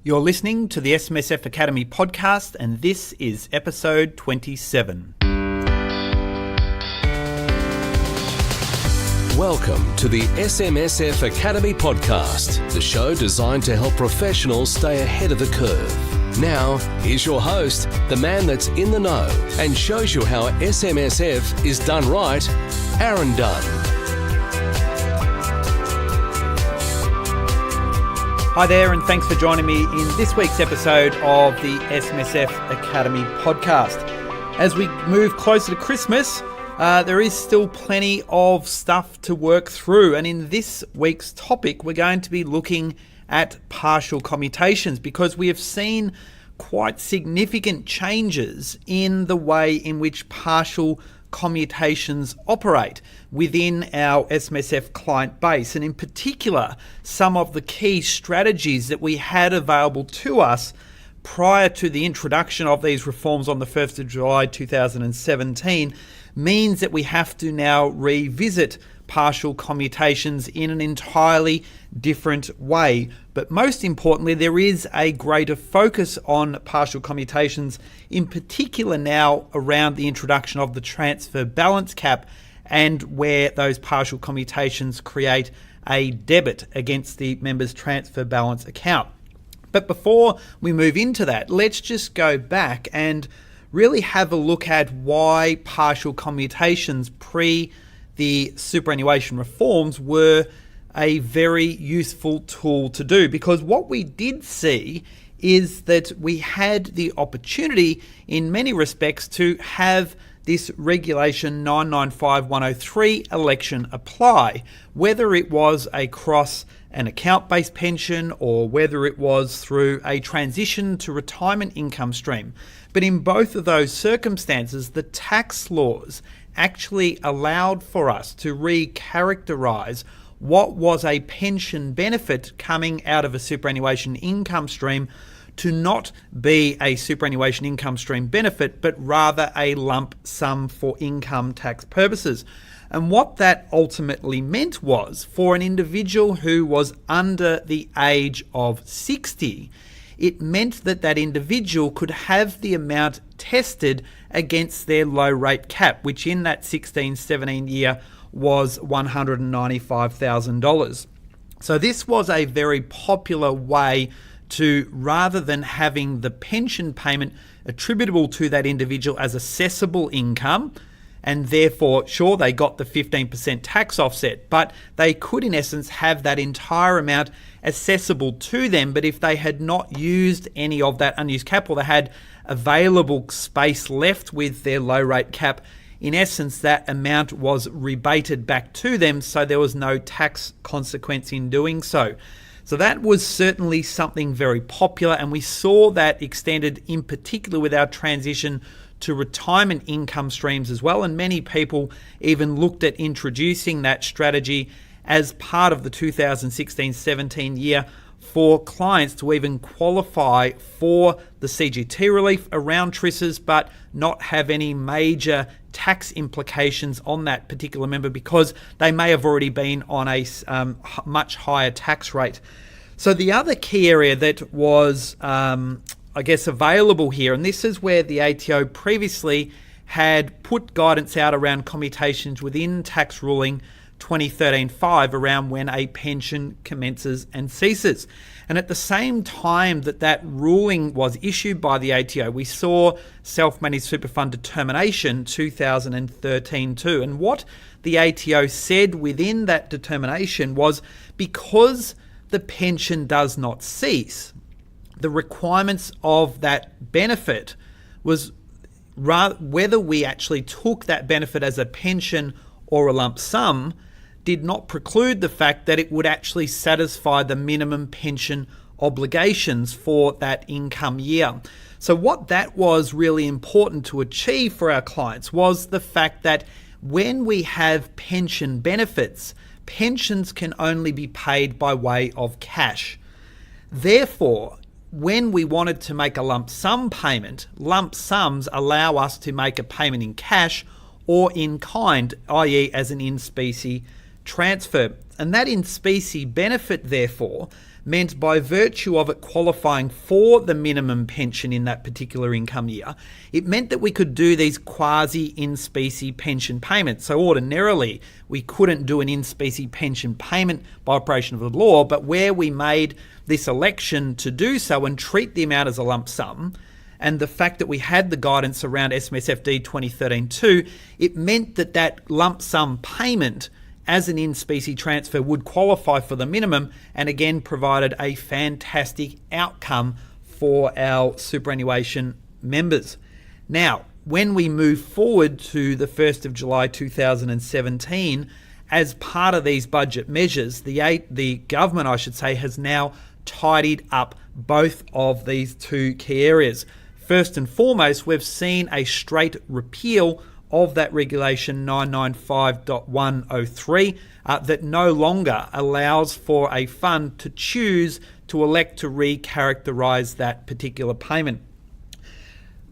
You're listening to the SMSF Academy podcast, and this is episode 27. Welcome to the SMSF Academy podcast, the show designed to help professionals stay ahead of the curve. Now, here's your host, the man that's in the know and shows you how SMSF is done right, Aaron Dunn. Hi there, and thanks for joining me in this week's episode of the SMSF Academy podcast. As we move closer to Christmas, there is still plenty of stuff to work through, and in this week's topic, we're going to be looking at partial commutations because we have seen quite significant changes in the way in which partial commutations operate within our SMSF client base, and in particular some of the key strategies that we had available to us prior to the introduction of these reforms on the 1st of July 2017 means that we have to now revisit partial commutations in an entirely different way. But most importantly, there is a greater focus on partial commutations, in particular now around the introduction of the transfer balance cap and where those partial commutations create a debit against the member's transfer balance account. But before we move into that, let's just go back and really have a look at why partial commutations pre the superannuation reforms were a very useful tool to do, because what we did see is that we had the opportunity in many respects to have this regulation 995-103 election apply, whether it was across an account-based pension or whether it was through a transition to retirement income stream. But in both of those circumstances, the tax laws actually allowed for us to re-characterise what was a pension benefit coming out of a superannuation income stream to not be a superannuation income stream benefit, but rather a lump sum for income tax purposes. And what that ultimately meant was, for an individual who was under the age of 60, it meant that that individual could have the amount tested against their low rate cap, which in that 16-17 year was $195,000. So this was a very popular way to, rather than having the pension payment attributable to that individual as assessable income, and therefore, sure, they got the 15% tax offset, but they could in essence have that entire amount accessible to them. But if they had not used any of that unused cap, or they had available space left with their low rate cap, in essence, that amount was rebated back to them, so there was no tax consequence in doing so. So that was certainly something very popular, and we saw that extended in particular with our transition to retirement income streams as well. And many people even looked at introducing that strategy as part of the 2016-17 year for clients to even qualify for the CGT relief around TRISs, but not have any major tax implications on that particular member because they may have already been on a much higher tax rate. So the other key area that was available here, and this is where the ATO previously had put guidance out around commutations within tax ruling 2013-5 around when a pension commences and ceases. And at the same time that ruling was issued by the ATO, we saw self-managed super fund determination 2013-2. And what the ATO said within that determination was, because the pension does not cease, the requirements of that benefit was whether we actually took that benefit as a pension or a lump sum did not preclude the fact that it would actually satisfy the minimum pension obligations for that income year. So what that was really important to achieve for our clients was the fact that when we have pension benefits, pensions can only be paid by way of cash. Therefore, when we wanted to make a lump sum payment, lump sums allow us to make a payment in cash or in kind, i.e. as an in-specie transfer. And that in-specie benefit, therefore, meant by virtue of it qualifying for the minimum pension in that particular income year, it meant that we could do these quasi-in-specie pension payments. So ordinarily, we couldn't do an in-specie pension payment by operation of the law, but where we made this election to do so and treat the amount as a lump sum, and the fact that we had the guidance around SMSFD 2013-2, it meant that that lump sum payment as an in-specie transfer would qualify for the minimum, and again provided a fantastic outcome for our superannuation members. Now, when we move forward to the 1st of July 2017, as part of these budget measures, the government, I should say, has now tidied up both of these two key areas. First and foremost, we've seen a straight repeal of that regulation 995.103 that no longer allows for a fund to choose to elect to re-characterise that particular payment.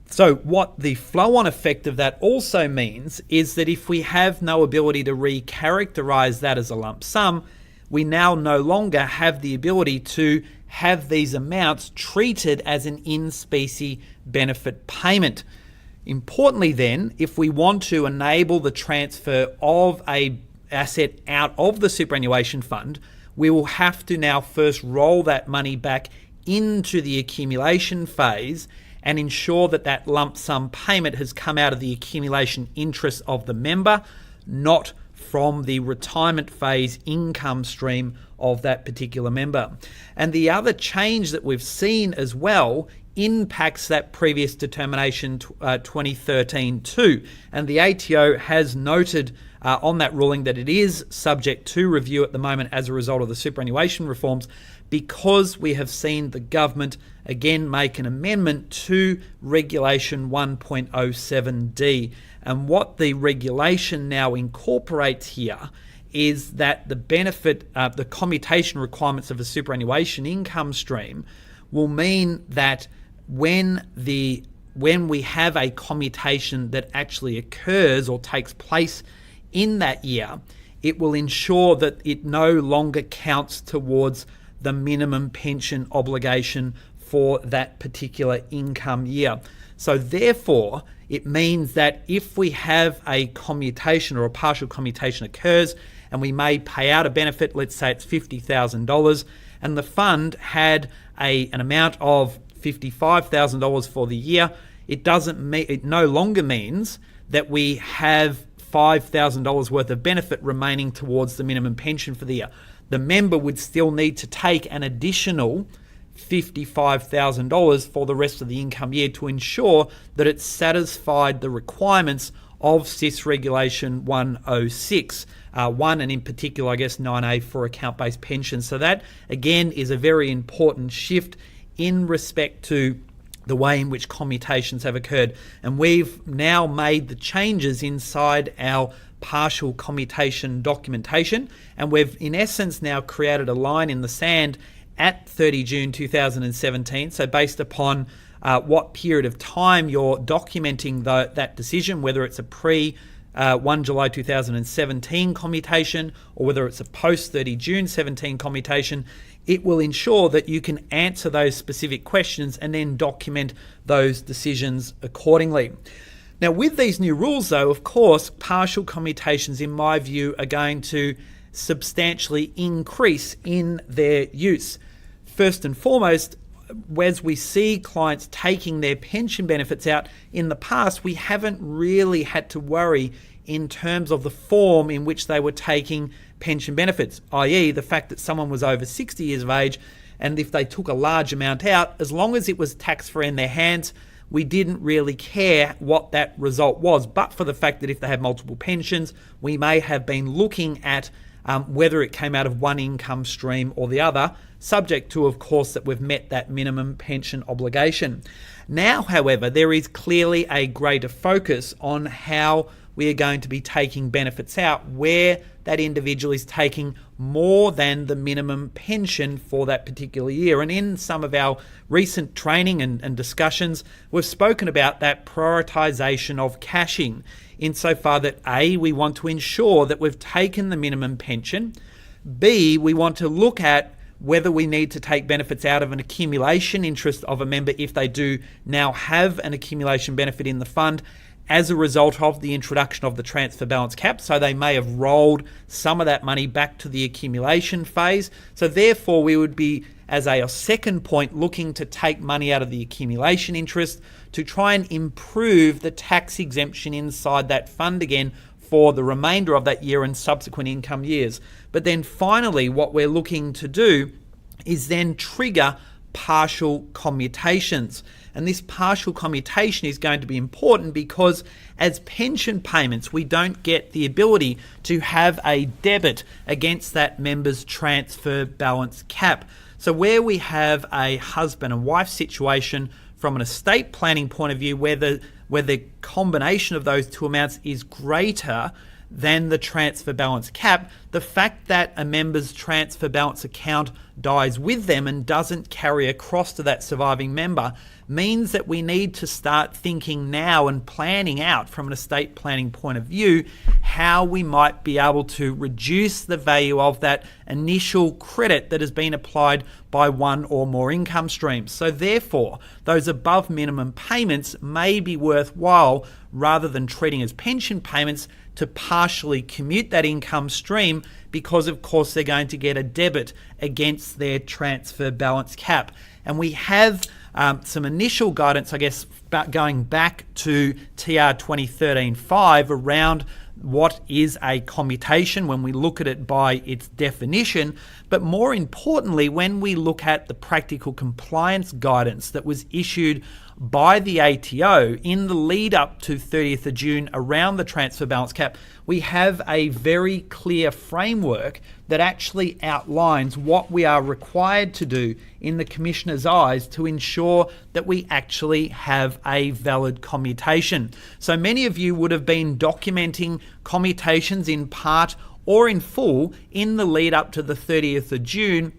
So what the flow-on effect of that also means is that if we have no ability to re-characterise that as a lump sum, we now no longer have the ability to have these amounts treated as an in-specie benefit payment. Importantly then, if we want to enable the transfer of a asset out of the superannuation fund, we will have to now first roll that money back into the accumulation phase and ensure that that lump sum payment has come out of the accumulation interest of the member, not from the retirement phase income stream of that particular member. And the other change that we've seen as well impacts that previous determination 2013-2, and the ATO has noted on that ruling that it is subject to review at the moment as a result of the superannuation reforms, because we have seen the government again make an amendment to Regulation 1.07D. And what the regulation now incorporates here is that the benefit, the commutation requirements of a superannuation income stream will mean that when we have a commutation that actually occurs or takes place in that year, it will ensure that it no longer counts towards the minimum pension obligation for that particular income year. So therefore, it means that if we have a commutation or a partial commutation occurs and we may pay out a benefit, let's say it's $50,000, and the fund had an amount of $55,000 for the year, it no longer means that we have $5,000 worth of benefit remaining towards the minimum pension for the year. The member would still need to take an additional $55,000 for the rest of the income year to ensure that it satisfied the requirements of SIS Regulation 106, and in particular, I guess 9A for account-based pensions. So that, again, is a very important shift in respect to the way in which commutations have occurred. And we've now made the changes inside our partial commutation documentation, and we've in essence now created a line in the sand at 30 June 2017. So based upon what period of time you're documenting that decision, whether it's a pre 1 July 2017 commutation or whether it's a post 30 June 17 commutation, it will ensure that you can answer those specific questions and then document those decisions accordingly. Now, with these new rules, though, of course, partial commutations, in my view, are going to substantially increase in their use. First and foremost, as we see clients taking their pension benefits out in the past, we haven't really had to worry in terms of the form in which they were taking pension benefits, i.e. the fact that someone was over 60 years of age, and if they took a large amount out, as long as it was tax-free in their hands, we didn't really care what that result was. But for the fact that if they had multiple pensions, we may have been looking at whether it came out of one income stream or the other, subject to, of course, that we've met that minimum pension obligation. Now, however, there is clearly a greater focus on how we are going to be taking benefits out where that individual is taking more than the minimum pension for that particular year. And in some of our recent training and discussions, we've spoken about that prioritisation of cashing, insofar that A, we want to ensure that we've taken the minimum pension, B, we want to look at whether we need to take benefits out of an accumulation interest of a member if they do now have an accumulation benefit in the fund as a result of the introduction of the transfer balance cap. So they may have rolled some of that money back to the accumulation phase. So therefore we would be, as a second point, looking to take money out of the accumulation interest to try and improve the tax exemption inside that fund again for the remainder of that year and subsequent income years. But then finally, what we're looking to do is then trigger partial commutations. And this partial commutation is going to be important because as pension payments, we don't get the ability to have a debit against that member's transfer balance cap. So where we have a husband and wife situation from an estate planning point of view, where the combination of those two amounts is greater than the transfer balance cap, the fact that a member's transfer balance account dies with them and doesn't carry across to that surviving member means that we need to start thinking now and planning out from an estate planning point of view how we might be able to reduce the value of that initial credit that has been applied by one or more income streams. So therefore, those above minimum payments may be worthwhile, rather than treating as pension payments, to partially commute that income stream, because of course they're going to get a debit against their transfer balance cap. And we have some initial guidance, I guess, going back to TR 2013-5 around what is a commutation when we look at it by its definition, but more importantly, when we look at the practical compliance guidance that was issued by the ATO in the lead up to 30th of June around the transfer balance cap, we have a very clear framework that actually outlines what we are required to do in the Commissioner's eyes to ensure that we actually have a valid commutation. So many of you would have been documenting commutations in part or in full in the lead up to the 30th of June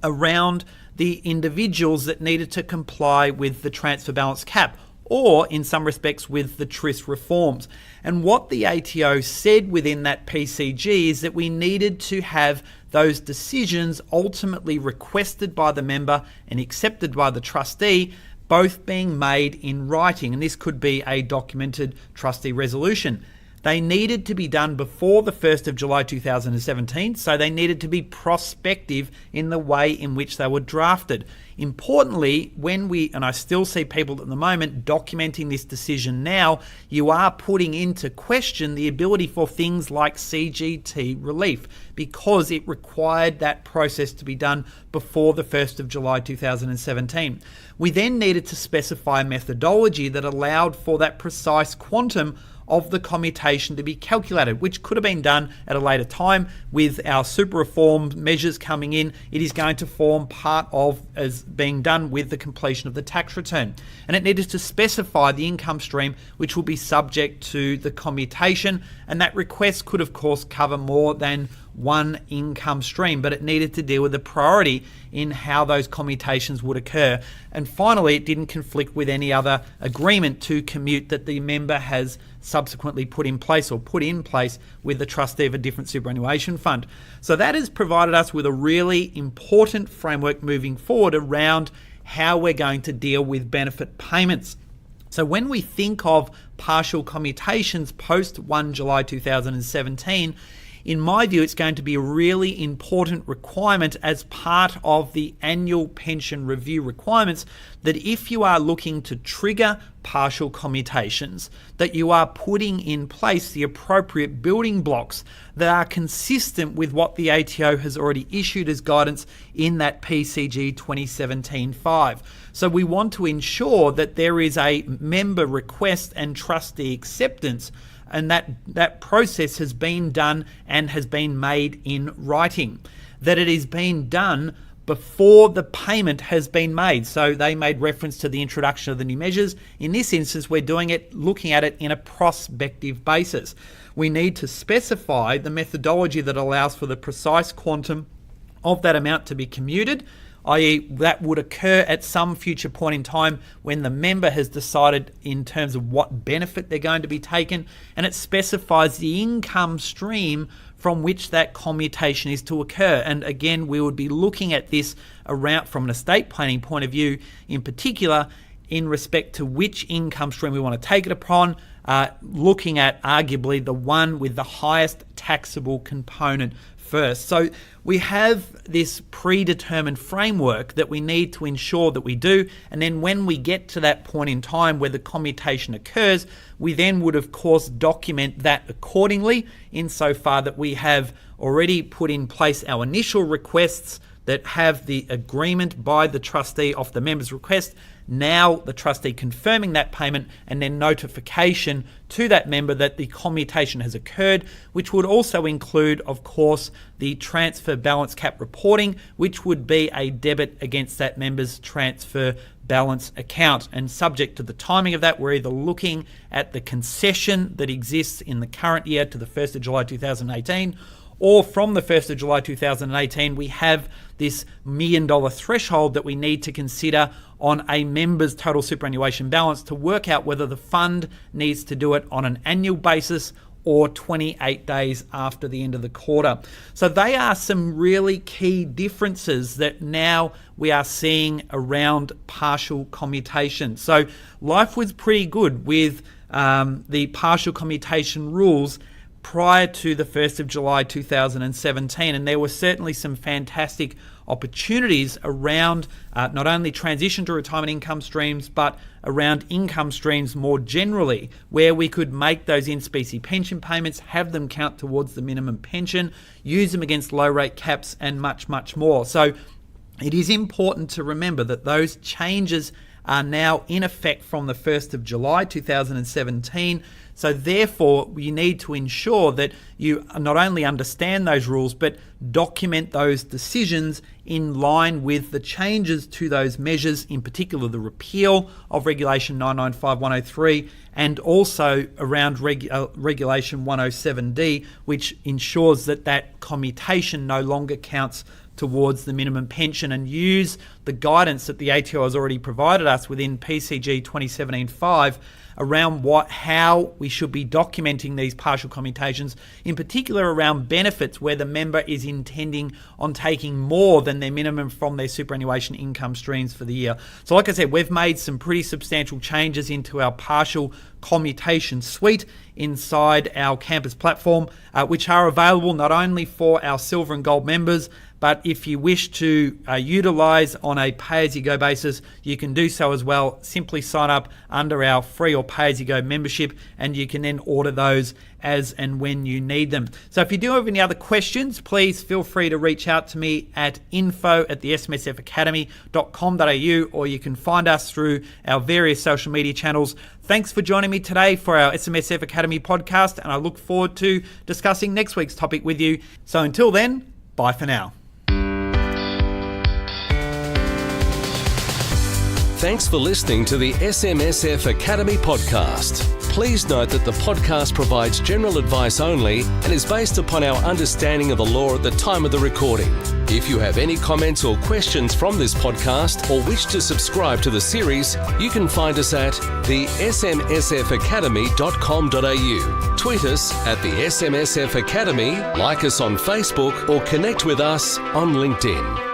around the individuals that needed to comply with the transfer balance cap, or in some respects with the TRIS reforms. And what the ATO said within that PCG is that we needed to have those decisions ultimately requested by the member and accepted by the trustee, both being made in writing. And this could be a documented trustee resolution. They needed to be done before the 1st of July 2017, so they needed to be prospective in the way in which they were drafted. Importantly, and I still see people at the moment documenting this decision now, you are putting into question the ability for things like CGT relief, because it required that process to be done before the 1st of July 2017. We then needed to specify a methodology that allowed for that precise quantum of the commutation to be calculated, which could have been done at a later time. With our super reform measures coming in, it is going to form part of as being done with the completion of the tax return. And it needed to specify the income stream which will be subject to the commutation, and that request could of course cover more than one income stream, but it needed to deal with the priority in how those commutations would occur. And finally, it didn't conflict with any other agreement to commute that the member has subsequently put in place with the trustee of a different superannuation fund. So that has provided us with a really important framework moving forward around how we're going to deal with benefit payments. So when we think of partial commutations post 1 July 2017, in my view, it's going to be a really important requirement as part of the annual pension review requirements that if you are looking to trigger partial commutations, that you are putting in place the appropriate building blocks that are consistent with what the ATO has already issued as guidance in that PCG 2017-5. So we want to ensure that there is a member request and trustee acceptance, and that process has been done and has been made in writing, that it is being done before the payment has been made. So they made reference to the introduction of the new measures. In this instance, we're looking at it in a prospective basis. We need to specify the methodology that allows for the precise quantum of that amount to be commuted i.e. that would occur at some future point in time when the member has decided in terms of what benefit they're going to be taken, and it specifies the income stream from which that commutation is to occur. And again, we would be looking at this around from an estate planning point of view, in particular in respect to which income stream we want to take it upon, looking at arguably the one with the highest taxable component first. So we have this predetermined framework that we need to ensure that we do, and then when we get to that point in time where the commutation occurs, we then would of course document that accordingly, insofar that we have already put in place our initial requests that have the agreement by the trustee of the member's request, now the trustee confirming that payment, and then notification to that member that the commutation has occurred, which would also include, of course, the transfer balance cap reporting, which would be a debit against that member's transfer balance account. And subject to the timing of that, we're either looking at the concession that exists in the current year to the 1st of July 2018, or from the 1st of July 2018, we have this $1 million threshold that we need to consider on a member's total superannuation balance to work out whether the fund needs to do it on an annual basis or 28 days after the end of the quarter. So they are some really key differences that now we are seeing around partial commutation. So life was pretty good with the partial commutation rules prior to the 1st of July 2017, and there were certainly some fantastic opportunities around not only transition to retirement income streams, but around income streams more generally, where we could make those in-specie pension payments, have them count towards the minimum pension, use them against low rate caps, and much, much more. So it is important to remember that those changes are now in effect from the 1st of July 2017. So therefore, you need to ensure that you not only understand those rules, but document those decisions in line with the changes to those measures, in particular the repeal of Regulation 995-103 and also around Regulation 107D, which ensures that that commutation no longer counts towards the minimum pension, and use the guidance that the ATO has already provided us within PCG 2017-5 around how we should be documenting these partial commutations, in particular around benefits where the member is intending on taking more than their minimum from their superannuation income streams for the year. So like I said, we've made some pretty substantial changes into our partial commutation suite inside our campus platform, which are available not only for our silver and gold members, but if you wish to utilize on a pay-as-you-go basis, you can do so as well. Simply sign up under our free or pay-as-you-go membership, and you can then order those as and when you need them. So if you do have any other questions, please feel free to reach out to me at info@thesmsfacademy.com.au, or you can find us through our various social media channels. Thanks for joining me today for our SMSF Academy podcast, and I look forward to discussing next week's topic with you. So until then, bye for now. Thanks for listening to the SMSF Academy podcast. Please note that the podcast provides general advice only and is based upon our understanding of the law at the time of the recording. If you have any comments or questions from this podcast or wish to subscribe to the series, you can find us at thesmsfacademy.com.au. Tweet us at the SMSF Academy, like us on Facebook, or connect with us on LinkedIn.